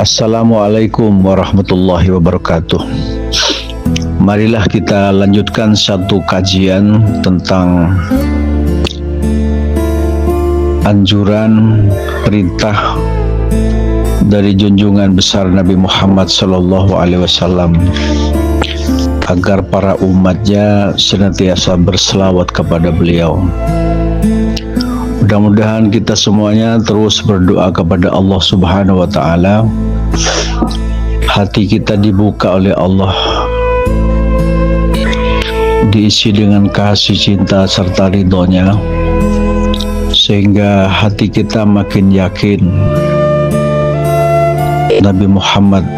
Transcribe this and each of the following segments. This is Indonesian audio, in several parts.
Assalamualaikum warahmatullahi wabarakatuh. Marilah kita lanjutkan satu kajian tentang anjuran perintah dari junjungan besar Nabi Muhammad SAW agar para umatnya senantiasa berselawat kepada beliau. Mudah-mudahan kita semuanya terus berdoa kepada Allah Subhanahu wa Ta'ala. Hati kita dibuka oleh Allah, diisi dengan kasih cinta serta ridhonya, sehingga hati kita makin yakin Nabi Muhammad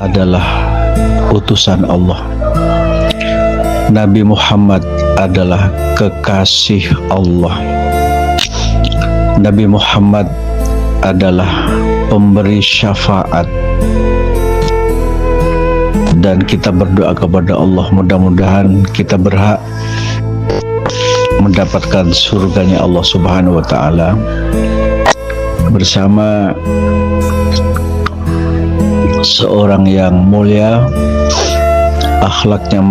adalah utusan Allah. Nabi Muhammad adalah kekasih Allah. Nabi Muhammad adalah pemberi syafaat, dan kita berdoa kepada Allah mudah-mudahan kita berhak mendapatkan surganya Allah Subhanahu wa Ta'ala bersama seorang yang mulia, akhlaknya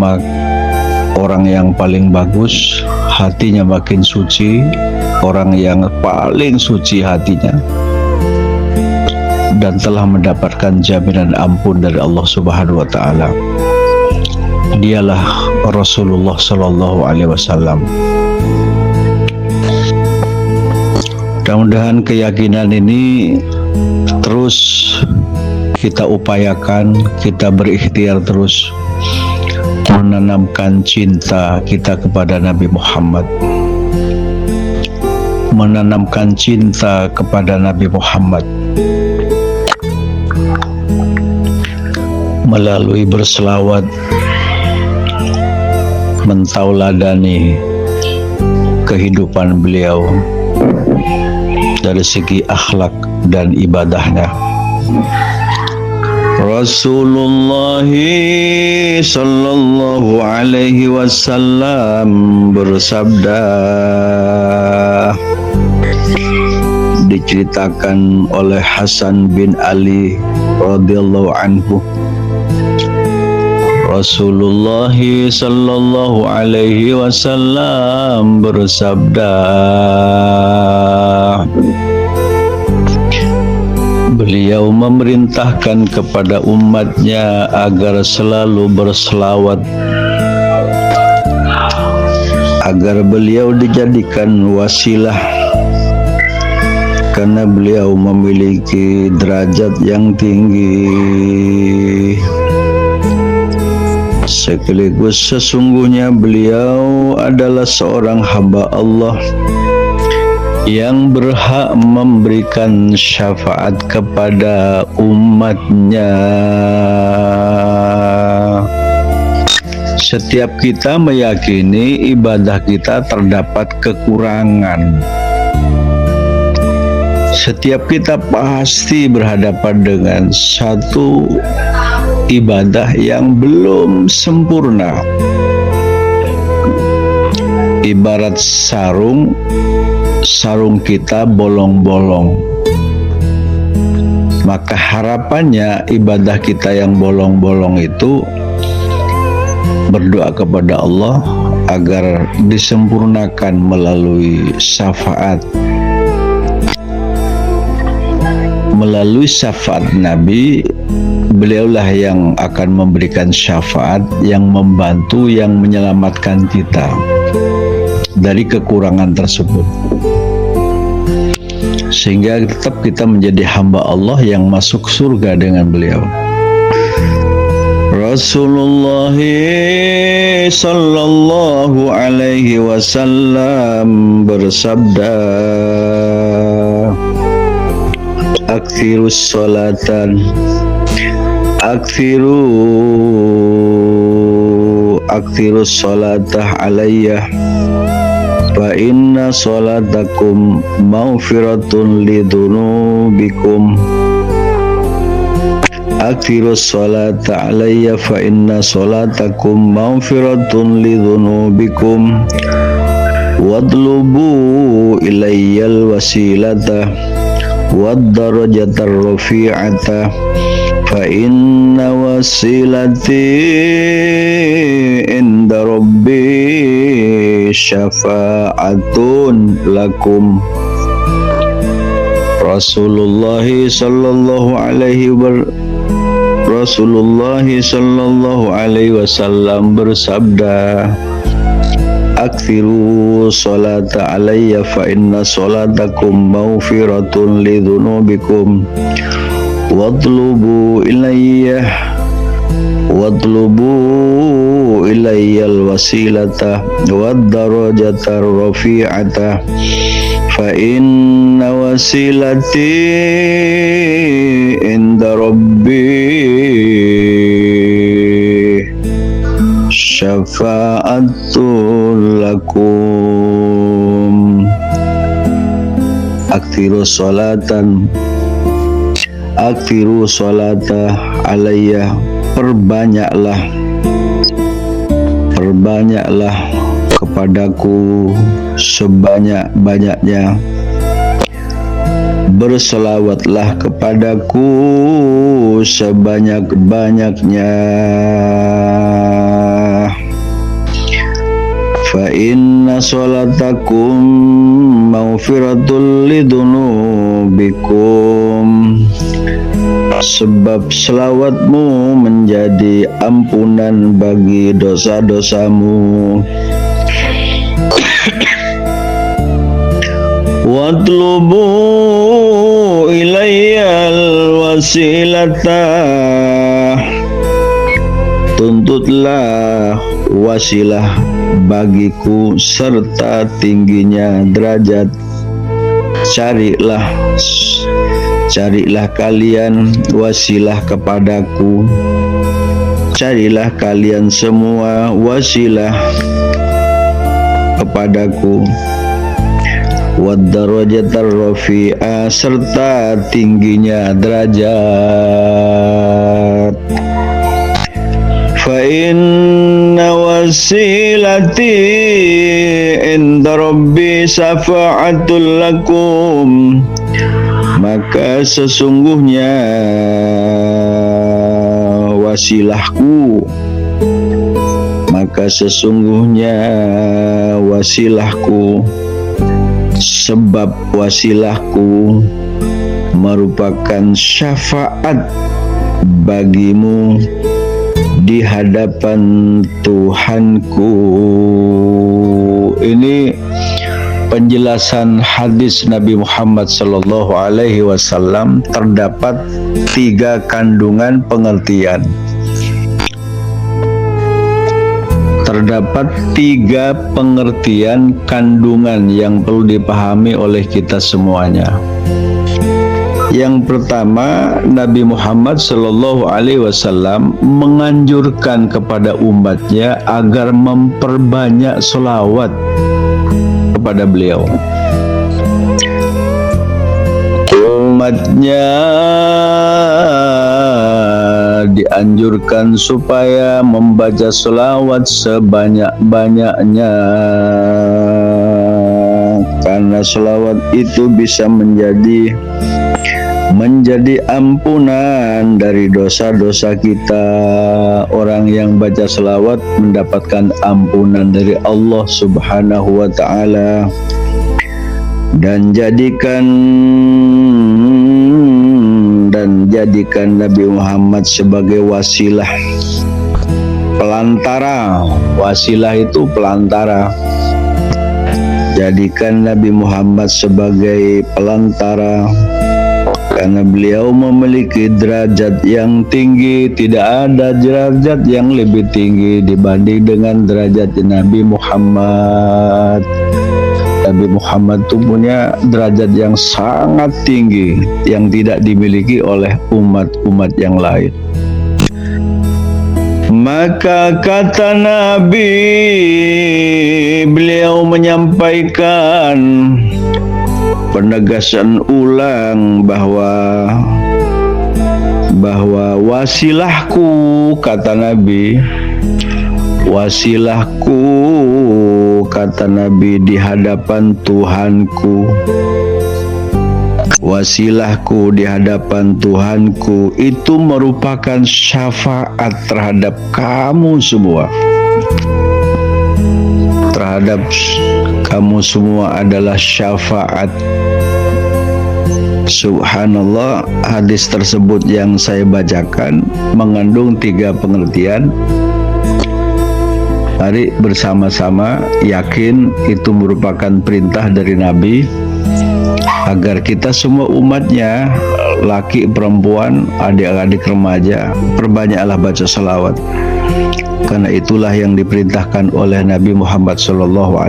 orang yang paling bagus, hatinya makin suci, orang yang paling suci hatinya, dan telah mendapatkan jaminan ampun dari Allah Subhanahu wa Ta'ala. Dialah Rasulullah Sallallahu Alaihi Wasallam. Mudah-mudahan keyakinan ini terus kita upayakan, kita berikhtiar terus menanamkan cinta kita kepada Nabi Muhammad, menanamkan cinta kepada Nabi Muhammad melalui berselawat, mentauladani kehidupan beliau dari segi akhlak dan ibadahnya. Rasulullah sallallahu alaihi wasallam bersabda, diceritakan oleh Hasan bin Ali radhiyallahu anhu, Rasulullah sallallahu alaihi wasallam bersabda, beliau memerintahkan kepada umatnya agar selalu berselawat, agar beliau dijadikan wasilah, karena beliau memiliki derajat yang tinggi. Sekaligus sesungguhnya beliau adalah seorang hamba Allah yang berhak memberikan syafaat kepada umatnya. Setiap kita meyakini ibadah kita terdapat kekurangan. Setiap kita pasti berhadapan dengan satu ibadah yang belum sempurna. Ibarat sarung kita bolong-bolong, maka harapannya ibadah kita yang bolong-bolong itu berdoa kepada Allah agar disempurnakan melalui syafaat. Melalui syafaat Nabi, beliaulah yang akan memberikan syafaat, yang membantu, yang menyelamatkan kita dari kekurangan tersebut, sehingga tetap kita menjadi hamba Allah yang masuk surga dengan beliau. Rasulullah sallallahu alaihi wasallam bersabda, aktsirus sholatan, aktsirus sholatah alayya, fa inna sholatakum maghfiratun lidunubikum. Aktsirus sholata alayya fa inna sholatakum maghfiratun lidunubikum. Wadlubu ilayyal wasilata wad darajatar rafi'ata fa inna wasilati inda rabbi syafa'atun lakum. Rasulullah sallallahu alaihi wasallam bersabda, aktsiru sholata alayya fa inna sholatakum maghfiratun lidzunubikum watlubu ilayyal wasilata wad darajatar rafi'ata fa inna wasilati inda rabbi syafa'atul lakum. Aktiru sholata alayya, perbanyaklah kepadaku sebanyak-banyaknya, berselawatlah kepadaku sebanyak-banyaknya. Fa inna sholatakum maghfiratul lidzunubikum, sebab selawatmu menjadi ampunan bagi dosa-dosamu. Watlubu ilayyal wasilata, tuntutlah wasilah bagiku serta tingginya derajat. Carilah kalian wasilah kepadaku, carilah kalian semua wasilah kepadaku. Wad darajatar rafi'ah, serta tingginya derajat. Fa inna wasilati inda rabbi syafa'atul lakum, maka sesungguhnya wasilahku, sebab wasilahku merupakan syafaat bagimu di hadapan Tuhanku. Ini penjelasan hadis Nabi Muhammad sallallahu alaihi wasallam. Terdapat 3 kandungan pengertian. Terdapat 3 pengertian kandungan yang perlu dipahami oleh kita semuanya. Yang pertama, Nabi Muhammad sallallahu alaihi wasallam menganjurkan kepada umatnya agar memperbanyak sholawat kepada beliau. Umatnya dianjurkan supaya membaca sholawat sebanyak-banyaknya, karena sholawat itu bisa menjadi ampunan dari dosa-dosa kita. Orang yang baca sholawat mendapatkan ampunan dari Allah Subhanahu wa ta'ala. Dan jadikan Nabi Muhammad sebagai wasilah, pelantara. Wasilah itu pelantara. Jadikan Nabi Muhammad sebagai pelantara, karena beliau memiliki derajat yang tinggi. Tidak ada derajat yang lebih tinggi dibanding dengan derajat Nabi Muhammad. Nabi Muhammad itu punya derajat yang sangat tinggi yang tidak dimiliki oleh umat-umat yang lain. Maka kata Nabi, beliau menyampaikan penegasan ulang bahwa wasilahku, kata Nabi, wasilahku, kata Nabi, di hadapan Tuhanku. wasilahku di hadapan Tuhanku itu merupakan syafaat terhadap kamu semua. Terhadap kamu semua adalah syafaat. Subhanallah, hadis tersebut yang saya bacakan mengandung 3 pengertian. Mari bersama-sama yakin itu merupakan perintah dari Nabi agar kita semua umatnya, laki, perempuan, adik-adik remaja, perbanyaklah baca salawat. Karena itulah yang diperintahkan oleh Nabi Muhammad SAW.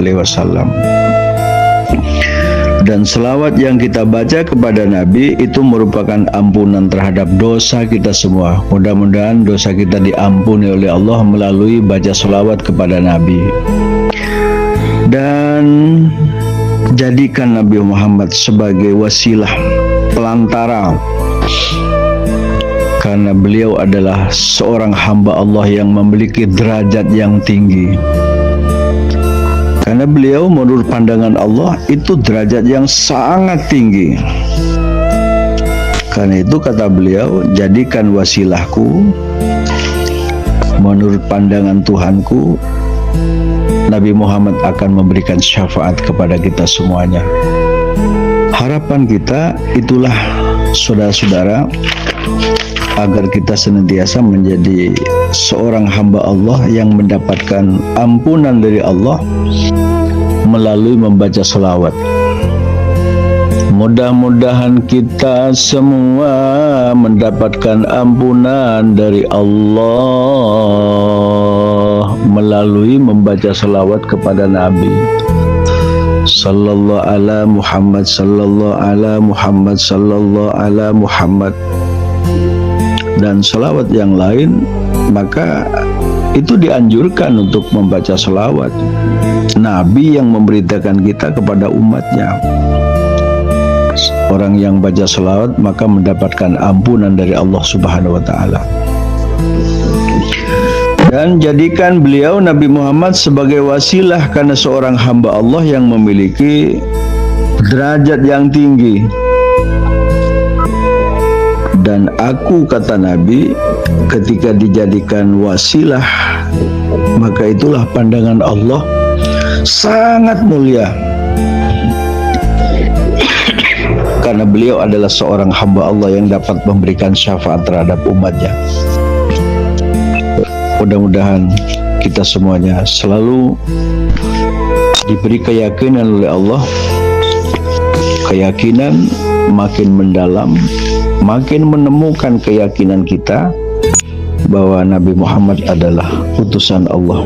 Dan selawat yang kita baca kepada Nabi itu merupakan ampunan terhadap dosa kita semua. Mudah-mudahan dosa kita diampuni oleh Allah melalui baca selawat kepada Nabi. Dan jadikan Nabi Muhammad sebagai wasilah, pelantara, karena beliau adalah seorang hamba Allah yang memiliki derajat yang tinggi. Karena beliau menurut pandangan Allah itu derajat yang sangat tinggi. Karena itu kata beliau, jadikan wasilahku menurut pandangan Tuhanku. Nabi Muhammad akan memberikan syafaat kepada kita semuanya. Harapan kita itulah saudara-saudara, agar kita senantiasa menjadi seorang hamba Allah yang mendapatkan ampunan dari Allah melalui membaca selawat. Mudah-mudahan kita semua mendapatkan ampunan dari Allah melalui membaca selawat kepada Nabi. Sallallahu ala Muhammad, sallallahu ala Muhammad, sallallahu ala Muhammad. Dan selawat yang lain, maka itu dianjurkan untuk membaca selawat. Nabi yang memberitakan kita kepada umatnya. Orang yang baca selawat maka mendapatkan ampunan dari Allah Subhanahu wa Ta'ala. Dan jadikan beliau Nabi Muhammad sebagai wasilah, karena seorang hamba Allah yang memiliki derajat yang tinggi. Dan aku, kata Nabi, ketika dijadikan wasilah, maka itulah pandangan Allah sangat mulia. Karena beliau adalah seorang hamba Allah yang dapat memberikan syafaat terhadap umatnya. Mudah-mudahan kita semuanya selalu diberi keyakinan oleh Allah. Keyakinan makin mendalam, makin menemukan keyakinan kita bahwa Nabi Muhammad adalah utusan Allah.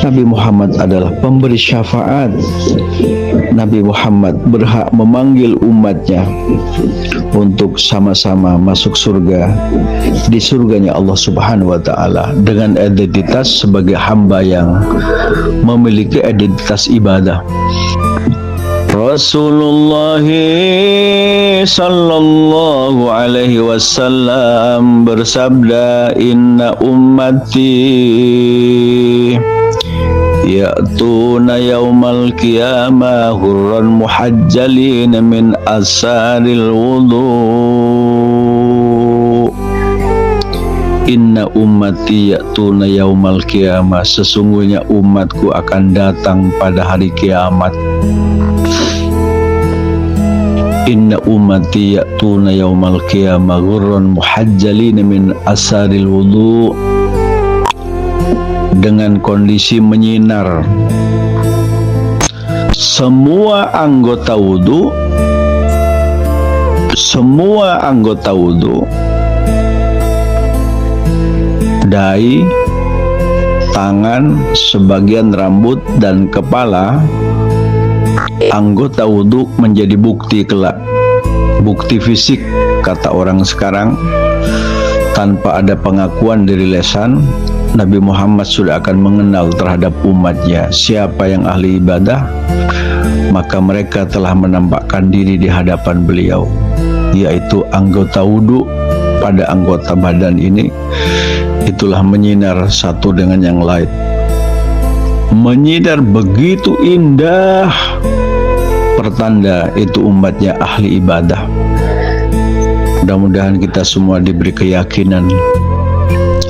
Nabi Muhammad adalah pemberi syafaat. Nabi Muhammad berhak memanggil umatnya untuk sama-sama masuk surga, di surganya Allah Subhanahu wa Ta'ala, dengan identitas sebagai hamba yang memiliki identitas ibadah. Rasulullah sallallahu alaihi wasallam bersabda, inna ummati ya'tuna yaumal qiyamah hurran muhajjalin min asaril wudu. Inna ummati ya'tuna yaumal qiyamah, sesungguhnya umatku akan datang pada hari kiamat. Inna ummati ya'tuna yaumal qiyamah ghurran muhajjalin min asaril wudu, dengan kondisi menyinar. Semua anggota wudu, dahi, tangan, sebagian rambut dan kepala anggota wudu menjadi bukti kelak, bukti fisik kata orang sekarang. Tanpa ada pengakuan dari lisan, Nabi Muhammad sudah akan mengenal terhadap umatnya siapa yang ahli ibadah, maka mereka telah menampakkan diri di hadapan beliau, yaitu anggota wudu pada anggota badan ini. Itulah menyinar satu dengan yang lain, menyinar begitu indah pertanda itu umatnya ahli ibadah. Mudah-mudahan kita semua diberi keyakinan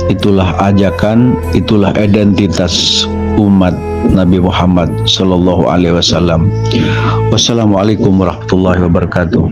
itulah ajakan, itulah identitas umat Nabi Muhammad sallallahu alaihi wasallam. Wassalamualaikum warahmatullahi wabarakatuh.